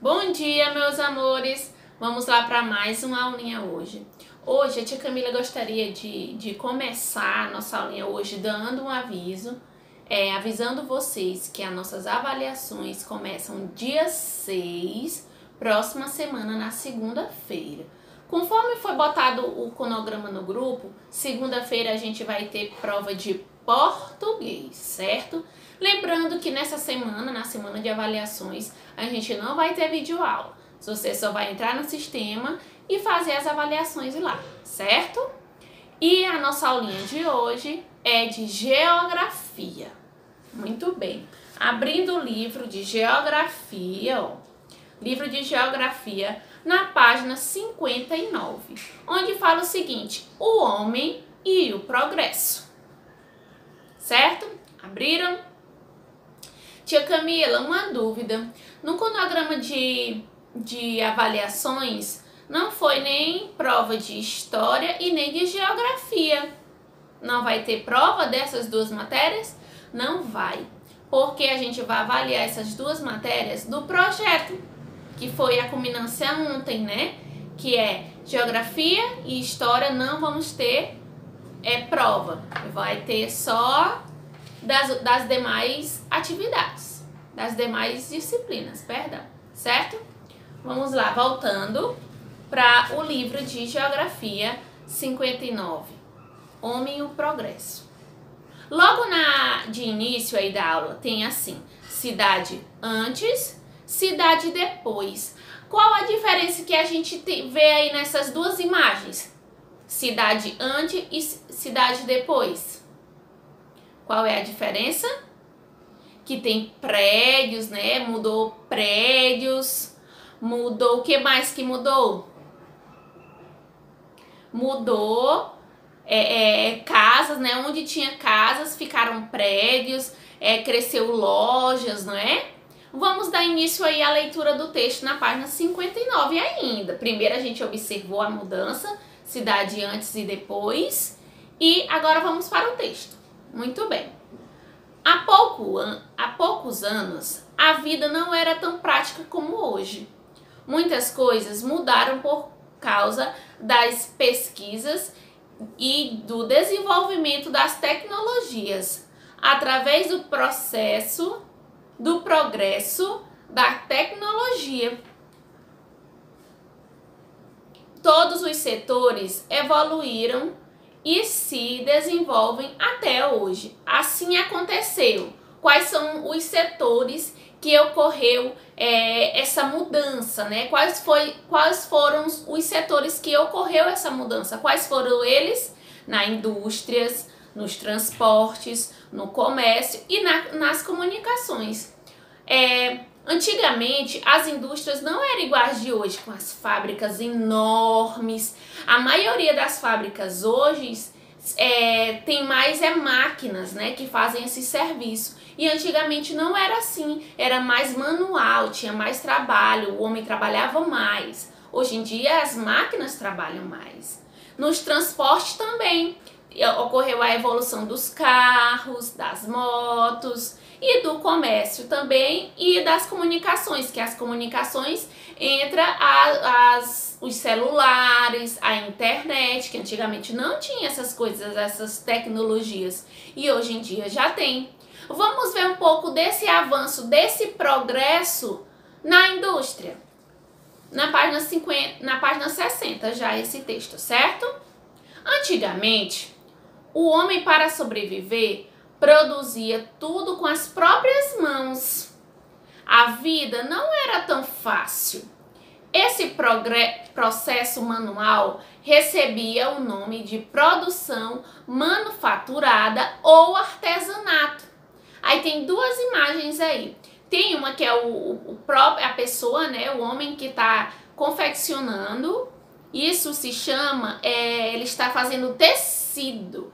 Bom dia, meus amores! Vamos lá para mais uma aulinha hoje. Hoje a tia Camila gostaria de começar a nossa aulinha hoje dando um aviso, avisando vocês que as nossas avaliações começam dia 6, próxima semana, na segunda-feira. Conforme foi botado o cronograma no grupo, segunda-feira a gente vai ter prova de português, certo? Lembrando que nessa semana, na semana de avaliações, a gente não vai ter videoaula. Você só vai entrar no sistema e fazer as avaliações lá, certo? E a nossa aulinha de hoje é de geografia. Muito bem. Abrindo o livro de geografia, ó. Livro de geografia, na página 59, onde fala o seguinte: o homem e o progresso. Certo? Abriram? Tia Camila, uma dúvida. No cronograma de avaliações, não foi nem prova de história e nem de geografia. Não vai ter prova dessas duas matérias? Não vai, porque a gente vai avaliar essas duas matérias do projeto, que foi a culminância ontem, né? Que é geografia e história, não vamos ter prova. Vai ter só das demais atividades, das demais disciplinas, perdão, certo? Vamos lá, voltando para o livro de geografia 59, Homem e o Progresso. Logo de início aí da aula tem assim: cidade antes, cidade depois. Qual a diferença que a gente vê aí nessas duas imagens? Cidade antes e cidade depois. Qual é a diferença? Que tem prédios, né? Mudou prédios. Mudou, o que mais que mudou? Mudou casas, né? Onde tinha casas, ficaram prédios, cresceu lojas, não é? Vamos dar início aí à leitura do texto na página 59 ainda. Primeiro a gente observou a mudança, cidade antes e depois. E agora vamos para o texto. Muito bem. Há poucos anos, a vida não era tão prática como hoje. Muitas coisas mudaram por causa das pesquisas e do desenvolvimento das tecnologias, através do processo do progresso da tecnologia. Todos os setores evoluíram e se desenvolvem até hoje. Assim aconteceu. Quais são os setores que ocorreu essa mudança, né? Quais foram os setores que ocorreu essa mudança? Quais foram eles? Nas indústrias, nos transportes, no comércio e nas comunicações. Antigamente, as indústrias não eram iguais de hoje, com as fábricas enormes. A maioria das fábricas hoje tem mais máquinas, né, que fazem esse serviço. E antigamente não era assim, era mais manual, tinha mais trabalho, o homem trabalhava mais. Hoje em dia as máquinas trabalham mais. Nos transportes também ocorreu a evolução dos carros, das motos e do comércio também e das comunicações, que as comunicações entra os celulares, a internet, que antigamente não tinha essas coisas, essas tecnologias, e hoje em dia já tem. Vamos ver um pouco desse avanço, desse progresso na indústria. Na página 60 já esse texto, certo? Antigamente, o homem, para sobreviver, produzia tudo com as próprias mãos. A vida não era tão fácil. Esse processo manual recebia o nome de produção manufaturada ou artesanato. Aí tem duas imagens aí. Tem uma que é a pessoa, né, o homem que está confeccionando. Isso se chama, ele está fazendo tecido,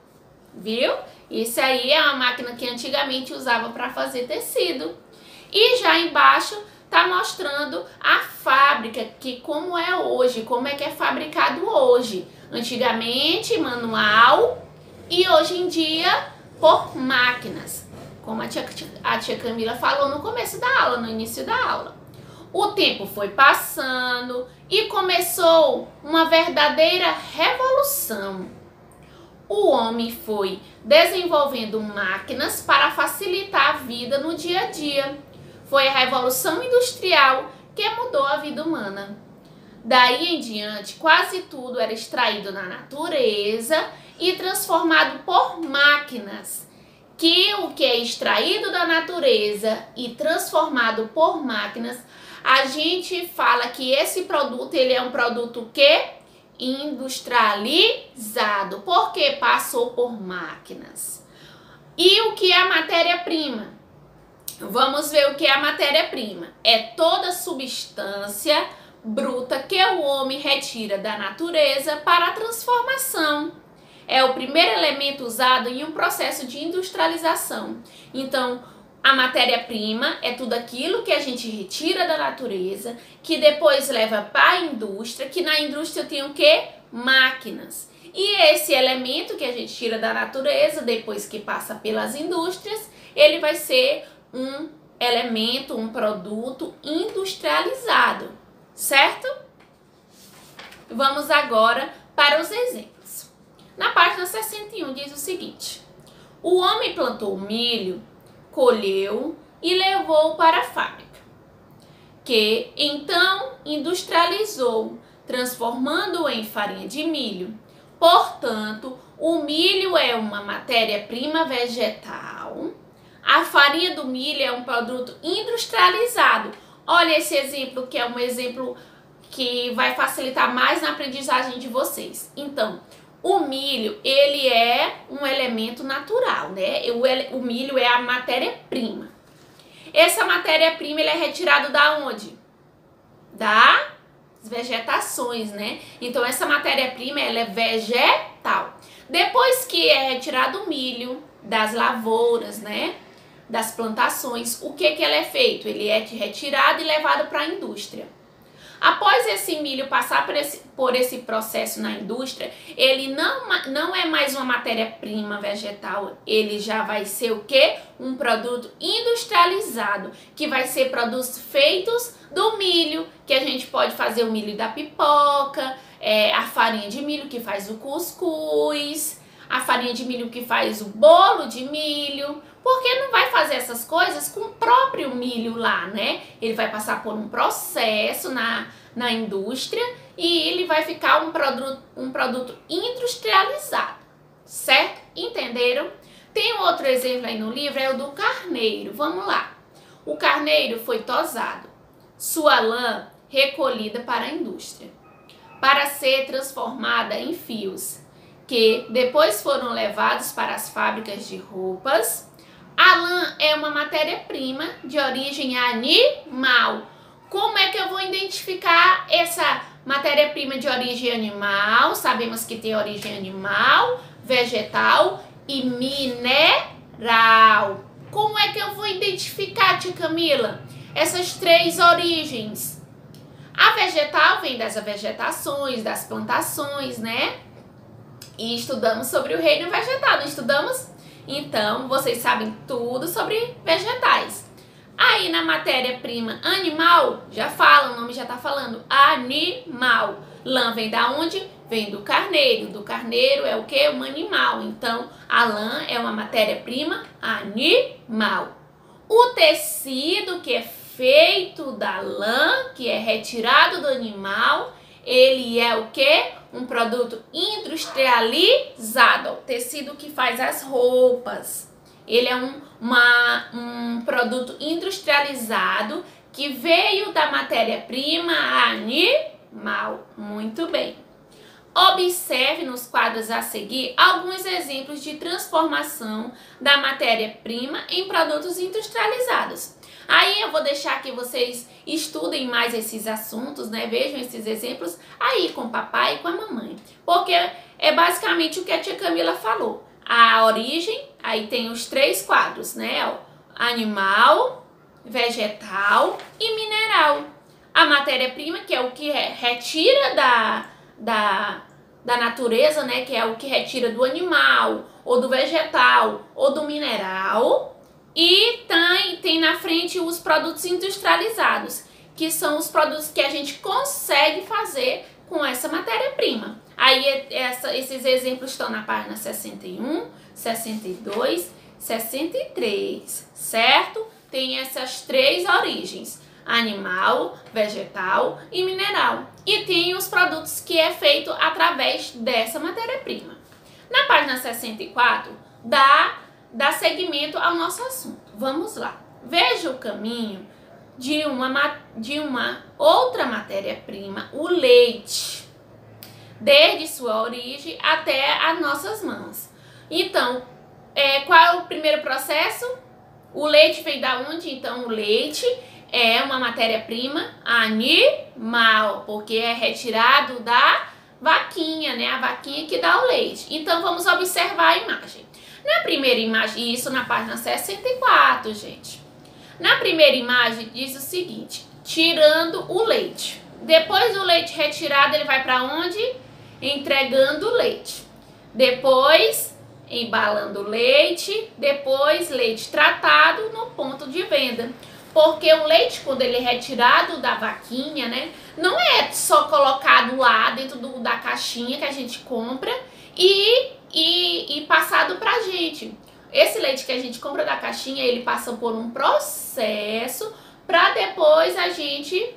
viu? Isso aí é uma máquina que antigamente usava para fazer tecido. E já embaixo tá mostrando a fábrica, que como é hoje, como é que é fabricado hoje. Antigamente manual e hoje em dia por máquinas, como a tia Camila falou no começo da aula, no início da aula. O tempo foi passando e começou uma verdadeira revolução. O homem foi desenvolvendo máquinas para facilitar a vida no dia a dia. Foi a Revolução Industrial que mudou a vida humana. Daí em diante, quase tudo era extraído na natureza e transformado por máquinas. Que o que é extraído da natureza e transformado por máquinas, a gente fala que esse produto ele é um produto que industrializado, porque passou por máquinas. E o que é a matéria-prima? Vamos ver o que é a matéria-prima. É toda substância bruta que o homem retira da natureza para a transformação. É o primeiro elemento usado em um processo de industrialização. Então, a matéria-prima é tudo aquilo que a gente retira da natureza, que depois leva para a indústria, que na indústria tem o quê? Máquinas. E esse elemento que a gente tira da natureza, depois que passa pelas indústrias, ele vai ser um elemento, um produto industrializado, certo? Vamos agora para os exemplos. Na página 61 diz o seguinte: o homem plantou milho, colheu e levou para a fábrica, que então industrializou, transformando-o em farinha de milho. Portanto, o milho é uma matéria-prima vegetal. A farinha do milho é um produto industrializado. Olha esse exemplo, que é um exemplo que vai facilitar mais na aprendizagem de vocês. Então, o milho, ele é um elemento natural, né? O milho é a matéria-prima. Essa matéria-prima, ele é retirado da onde? Das vegetações, né? Então, essa matéria-prima, ela é vegetal. Depois que é retirado o milho das lavouras, né? Das plantações, o que ela é feito? Ele é retirado e levado para a indústria. Após esse milho passar por esse processo na indústria, ele não é mais uma matéria-prima vegetal, ele já vai ser o quê? Um produto industrializado, que vai ser produtos feitos do milho, que a gente pode fazer o milho da pipoca, a farinha de milho que faz o cuscuz, a farinha de milho que faz o bolo de milho, porque não vai fazer essas coisas com o próprio milho lá, né? Ele vai passar por um processo na indústria e ele vai ficar um produto industrializado, certo? Entenderam? Tem um outro exemplo aí no livro, é o do carneiro. Vamos lá. O carneiro foi tosado, sua lã recolhida para a indústria, para ser transformada em fios, que depois foram levados para as fábricas de roupas. A lã é uma matéria-prima de origem animal. Como é que eu vou identificar essa matéria-prima de origem animal? Sabemos que tem origem animal, vegetal e mineral. Como é que eu vou identificar, tia Camila, essas três origens? A vegetal vem das vegetações, das plantações, né? E estudamos sobre o reino vegetal, não estudamos? Então, vocês sabem tudo sobre vegetais. Aí, na matéria-prima animal, já fala, o nome já tá falando, animal. Lã vem da onde? Vem do carneiro. Do carneiro é o quê? Um animal. Então, a lã é uma matéria-prima animal. O tecido que é feito da lã, que é retirado do animal, ele é o quê? Um produto industrializado, o tecido que faz as roupas. Ele é um produto industrializado que veio da matéria-prima animal. Muito bem. Observe nos quadros a seguir alguns exemplos de transformação da matéria-prima em produtos industrializados. Aí eu vou deixar que vocês estudem mais esses assuntos, né? Vejam esses exemplos aí com o papai e com a mamãe. Porque é basicamente o que a tia Camila falou. A origem, aí tem os três quadros, né? Animal, vegetal e mineral. A matéria-prima, que é o que retira da natureza, né? Que é o que retira do animal, ou do vegetal, ou do mineral. E tem na frente os produtos industrializados, que são os produtos que a gente consegue fazer com essa matéria-prima. Aí esses exemplos estão na página 61, 62, 63, certo? Tem essas três origens: animal, vegetal e mineral. E tem os produtos que é feito através dessa matéria-prima. Na página 64, dá seguimento ao nosso assunto. Vamos lá. Veja o caminho de uma outra matéria-prima, o leite, desde sua origem até as nossas mãos. Então, qual é o primeiro processo? O leite vem da onde? Então, o leite é uma matéria-prima animal, porque é retirado da vaquinha, né? A vaquinha que dá o leite. Então, vamos observar a imagem. Na primeira imagem, isso na página 64, gente. Na primeira imagem, diz o seguinte: tirando o leite. Depois do leite retirado, ele vai para onde? Entregando o leite. Depois, embalando o leite. Depois, leite tratado no ponto de venda. Porque o leite, quando ele é retirado da vaquinha, né, não é só colocado lá dentro da caixinha que a gente compra e passado pra gente. Esse leite que a gente compra da caixinha, ele passa por um processo para depois a gente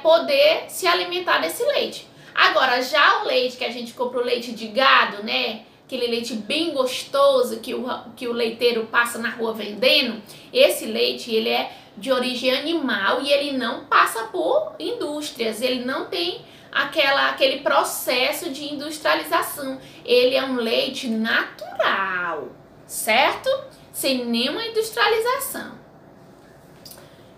poder se alimentar desse leite. Agora, já o leite que a gente compra, o leite de gado, né? Aquele leite bem gostoso que o leiteiro passa na rua vendendo, esse leite, ele é de origem animal e ele não passa por indústrias, ele não tem aquele processo de industrialização. Ele é um leite natural, certo? Sem nenhuma industrialização.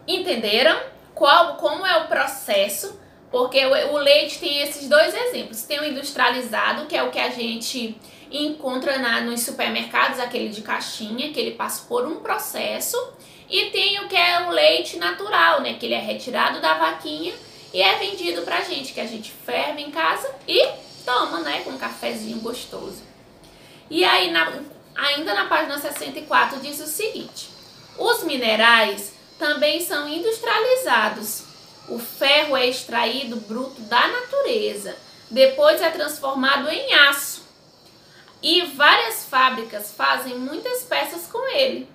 Entenderam como é o processo? Porque o leite tem esses dois exemplos. Tem o industrializado, que é o que a gente encontra nos supermercados, aquele de caixinha, que ele passa por um processo. E tem o que é o leite natural, né? Que ele é retirado da vaquinha e é vendido pra gente, que a gente ferve em casa e toma, né? Com um cafezinho gostoso. E aí, ainda na página 64, diz o seguinte: os minerais também são industrializados. O ferro é extraído bruto da natureza, depois é transformado em aço. E várias fábricas fazem muitas peças com ele.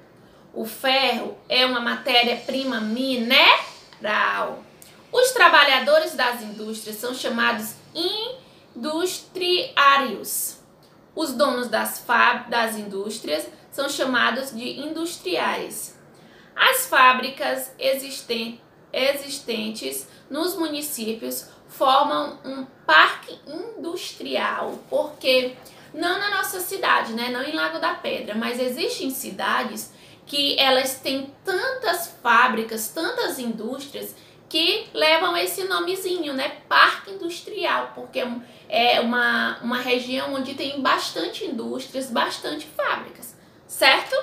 O ferro é uma matéria-prima mineral. Os trabalhadores das indústrias são chamados industriários. Os donos das indústrias são chamados de industriais. As fábricas existentes nos municípios formam um parque industrial, porque não na nossa cidade, né? Não em Lago da Pedra, mas existem cidades que elas têm tantas fábricas, tantas indústrias que levam esse nomezinho, né? Parque industrial, porque é uma região onde tem bastante indústrias, bastante fábricas, certo?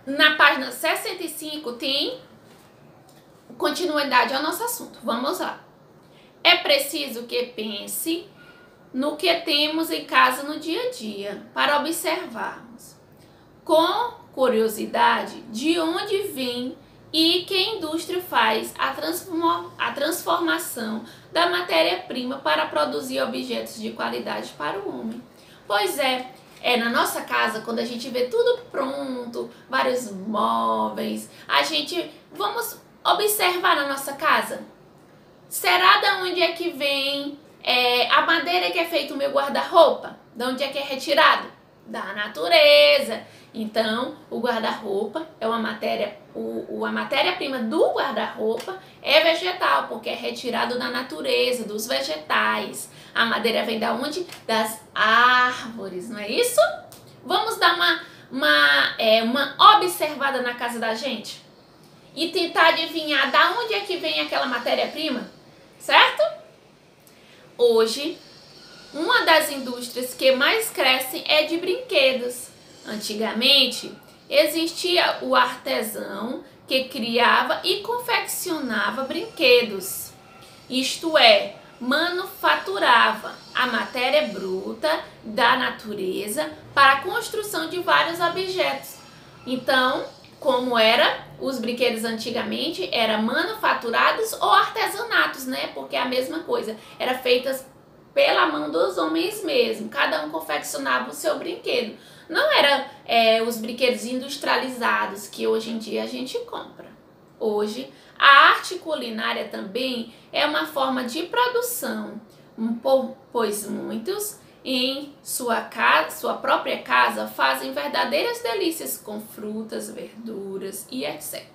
Na página 65 tem continuidade ao nosso assunto. Vamos lá. É preciso que pense no que temos em casa no dia a dia para observarmos com curiosidade de onde vem e que a indústria faz a transformação da matéria-prima para produzir objetos de qualidade para o homem. Pois na nossa casa, quando a gente vê tudo pronto, vários móveis, vamos observar na nossa casa. Será da onde é que vem a madeira que é feito o meu guarda-roupa? Da onde é que é retirado? Da natureza. Então, o guarda-roupa é a matéria-prima do guarda-roupa é vegetal, porque é retirado da natureza, dos vegetais. A madeira vem da onde? Das árvores, não é isso? Vamos dar uma observada na casa da gente e tentar adivinhar da onde é que vem aquela matéria-prima, certo? Hoje, uma das indústrias que mais crescem é de brinquedos. Antigamente, existia o artesão que criava e confeccionava brinquedos. Isto é, manufaturava a matéria bruta da natureza para a construção de vários objetos. Então, como era os brinquedos antigamente eram manufaturados ou artesanatos, né? Porque é a mesma coisa, era feitas pela mão dos homens mesmo, cada um confeccionava o seu brinquedo. Não era os brinquedos industrializados que hoje em dia a gente compra. Hoje, a arte culinária também é uma forma de produção, pois muitos em sua própria casa fazem verdadeiras delícias com frutas, verduras e etc.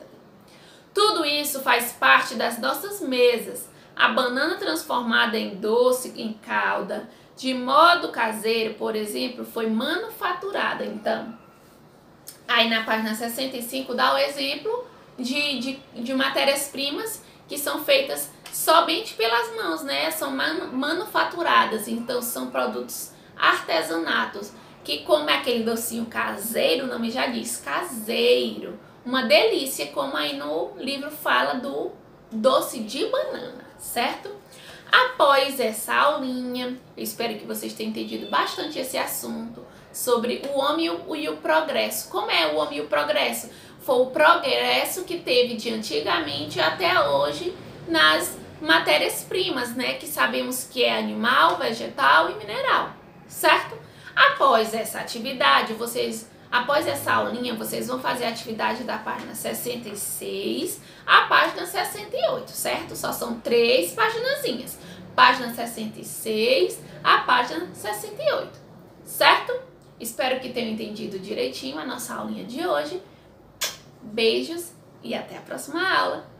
Tudo isso faz parte das nossas mesas. A banana transformada em doce, em calda, de modo caseiro, por exemplo, foi manufaturada. Então, aí na página 65 dá o exemplo de matérias-primas que são feitas somente pelas mãos, né? São manufaturadas, então são produtos artesanatos, que como é aquele docinho caseiro, o nome já diz, caseiro. Uma delícia, como aí no livro fala do doce de banana, certo? Após essa aulinha, eu espero que vocês tenham entendido bastante esse assunto sobre o homem e o progresso. Como é o homem e o progresso? Foi o progresso que teve de antigamente até hoje nas matérias-primas, né? Que sabemos que é animal, vegetal e mineral, certo? Após essa atividade, após essa aulinha, vocês vão fazer a atividade da página 66 à página 68, certo? Só são 3 paginazinhas. Página 66 à página 68, certo? Espero que tenham entendido direitinho a nossa aulinha de hoje. Beijos e até a próxima aula!